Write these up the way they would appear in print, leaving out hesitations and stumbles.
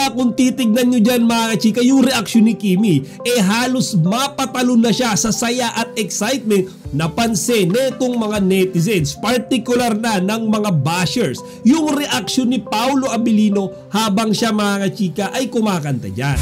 nga kung titignan nyo dyan mga kachika yung reaksyon ni Kimi, halos mapatalon na siya sa saya at excitement napansin netong mga netizens, particular na ng mga bashers, yung reaksyon ni Paolo Abilino habang siya mga kachika ay kumakanta dyan.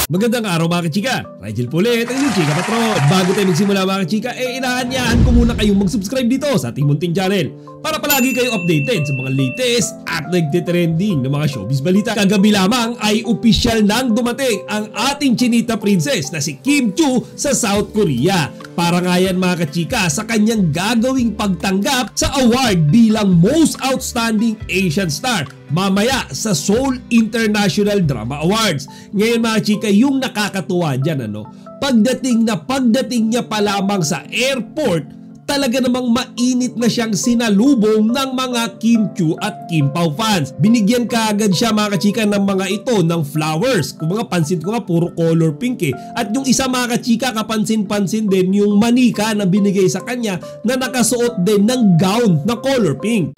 Magandang araw mga kachika, Rigel Pulit, ang inyong chika patro. Bago tayo magsimula mga kachika, inaanyahan ko muna kayong mag-subscribe dito sa ating munting channel para palagi kayo updated sa mga latest at nagtitrending na mga showbiz balita. Kagabi lamang ay opisyal nang dumating ang ating chinita princess na si Kim Chiu sa South Korea. Para nga yan mga kachika sa kanyang gagawing pagtanggap sa award bilang Most Outstanding Asian Star mamaya sa Seoul International Drama Awards. Ngayon mga chika, yung nakakatuwa dyan pagdating niya pa lamang sa airport, talaga namang mainit na siyang sinalubong ng mga Kim Chiu at Kim Pao fans. Binigyan kaagad siya mga kachika ng mga ito ng flowers. Kung mga pansin ko nga puro color pink At yung isa mga kachika kapansin-pansin din yung manika na binigay sa kanya na nakasuot din ng gown na color pink.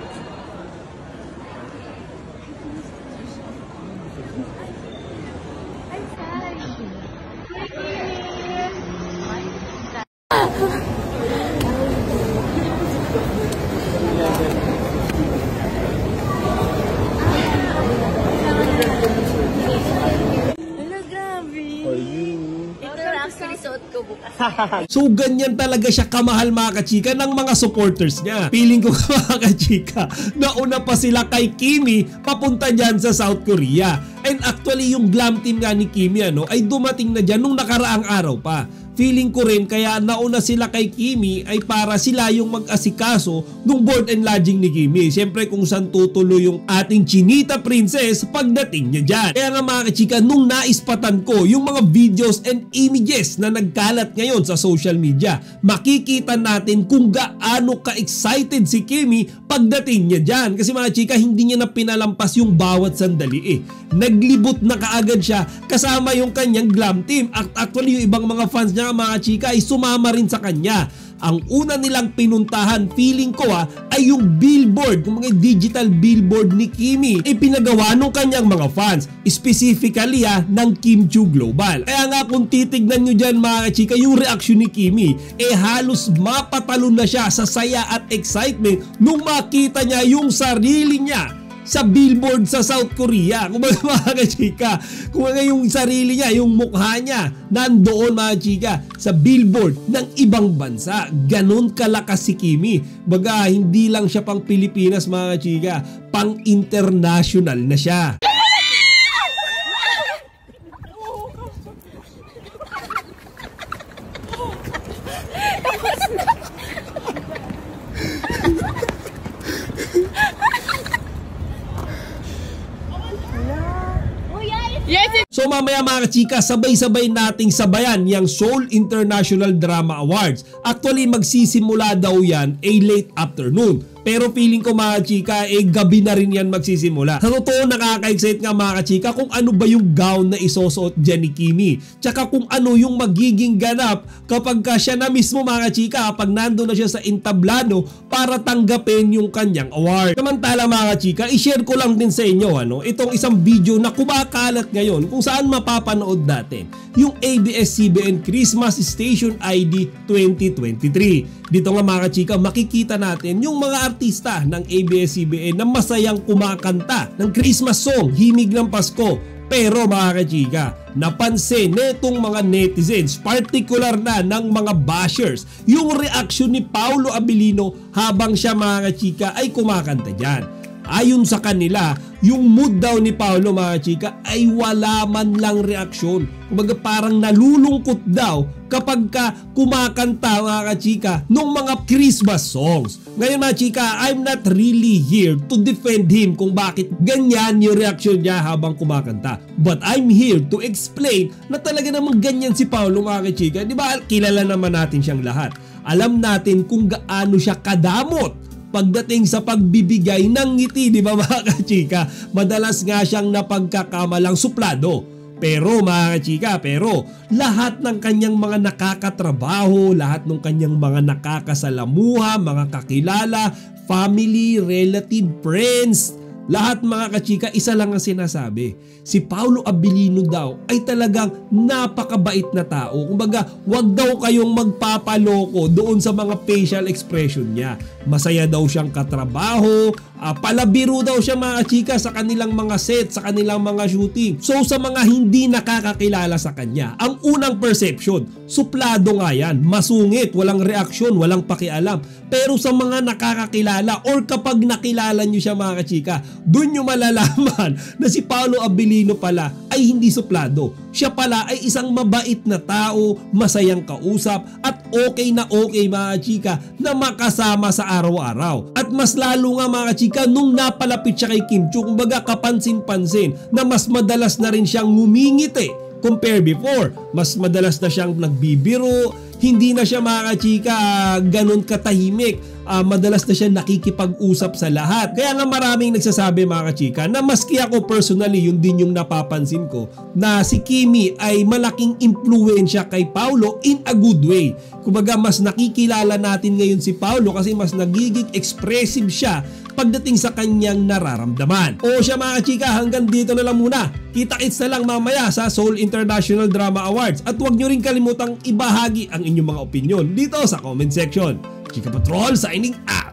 So ganyan talaga siya kamahal mga kachika ng mga supporters niya. Feeling ko mga kachika, nauna pa sila kay Kimi papunta dyan sa South Korea. And actually yung glam team nga ni Kimi ay dumating na dyan nung nakaraang araw pa. Feeling ko rin kaya nauna sila kay Kimi ay para sila yung mag-asikaso nung board and lodging ni Kimi. Siyempre kung saan tutuloy yung ating chinita princess pagdating niya dyan. Kaya nga mga kachika, nung naispatan ko yung mga videos and images na nagkalat ngayon sa social media, makikita natin kung gaano ka-excited si Kimi pagdating niya dyan. Kasi mga chika, hindi niya na pinalampas yung bawat sandali Naglibot na kaagad siya kasama yung kanyang glam team. Actually yung ibang mga fans niya mga chika ay sumama rin sa kanya. Ang una nilang pinuntahan, feeling ko ay yung billboard, yung mga digital billboard ni Kimi pinagawa ng kanyang mga fans, specifically ng Kim Chiu Global. Kaya nga kung titignan nyo dyan mga chika yung reaksyon ni Kimi, halos mapatalon na siya sa saya at excitement nung makita niya yung sarili niya sa billboard sa South Korea. Kung mga kachika, kung yung sarili niya, yung mukha niya nandoon mga chika sa billboard ng ibang bansa. Ganon kalakas si Kimi. Baga hindi lang siya pang Pilipinas mga chika, pang international na siya. So mamaya mga kachika, sabay-sabay nating sabayan yung Seoul International Drama Awards. Actually magsisimula daw yan late afternoon. Pero feeling ko mga chika, gabi na rin yan magsisimula. Sa totoo nakaka-excite nga mga kachika kung ano ba yung gown na isusuot dyan ni Kimi. Tsaka kung ano yung magiging ganap kapag siya na mismo mga kachika, kapag nando na siya sa entablado para tanggapin yung kanyang award. Samantala mga kachika, i-share ko lang din sa inyo itong isang video na kumakalat ngayon kung saan mapapanood natin yung ABS-CBN Christmas Station ID 2023. Dito nga mga kachika, makikita natin yung mga artista ng ABS-CBN na masayang kumakanta ng Christmas song, Himig ng Pasko. Pero mga kachika, napansin netong mga netizens, particular na ng mga bashers, yung reaksyon ni Paolo Abilino habang siya mga kachika ay kumakanta dyan. Ayon sa kanila, yung mood daw ni Paolo mga chika ay wala man lang reaksyon. Kumbaga parang nalulungkot daw kapag kumakanta mga kachika ng mga Christmas songs. Ngayon mga chika, I'm not really here to defend him kung bakit ganyan yung reaksyon niya habang kumakanta. But I'm here to explain na talaga namang ganyan si Paolo mga kachika. Di ba kilala naman natin siyang lahat. Alam natin kung gaano siya kadamot pagdating sa pagbibigay ng ngiti, di ba mga kachika? Madalas nga siyang napagkakamalang suplado. Pero mga chika, lahat ng kanyang mga nakakatrabaho, lahat ng kanyang mga nakakasalamuha, mga kakilala, family, relative, friends, lahat mga kachika, isa lang ang sinasabi. Si Paulo Abilino daw ay talagang napakabait na tao. Kumbaga, wag daw kayong magpapaloko doon sa mga facial expression niya. Masaya daw siyang katrabaho, palabiro daw siya mga kachika sa kanilang mga set, sa kanilang mga shooting. So sa mga hindi nakakakilala sa kanya, ang unang perception, suplado nga yan, masungit, walang reaksyon, walang pakialam. Pero sa mga nakakakilala or kapag nakilala nyo siya mga kachika, doon nyo malalaman na si Paulo Abilino pala ay hindi suplado. Siya pala ay isang mabait na tao, masayang kausap at okay na okay mga chika na makasama sa araw-araw. At mas lalo nga mga chika nung napalapit siya kay Kim Chiu, kumbaga kapansin-pansin na mas madalas na rin siyang ngumingiti compare before. Mas madalas na siyang nagbibiro, hindi na siya mga chika ganun katahimik. Madalas na siya nakikipag-usap sa lahat. Kaya nga maraming nagsasabi mga chika na maski ako personally, yun din yung napapansin ko, na si Kimi ay malaking impluensya kay Paulo in a good way. Kumbaga mas nakikilala natin ngayon si Paulo kasi mas nagiging expressive siya pagdating sa kanyang nararamdaman. O siya mga chika, hanggang dito na lang muna. Kita-kits na lang mamaya sa Seoul International Drama Awards. At huwag nyo rin kalimutang ibahagi ang inyong mga opinion dito sa comment section. Chika Patrol signing out!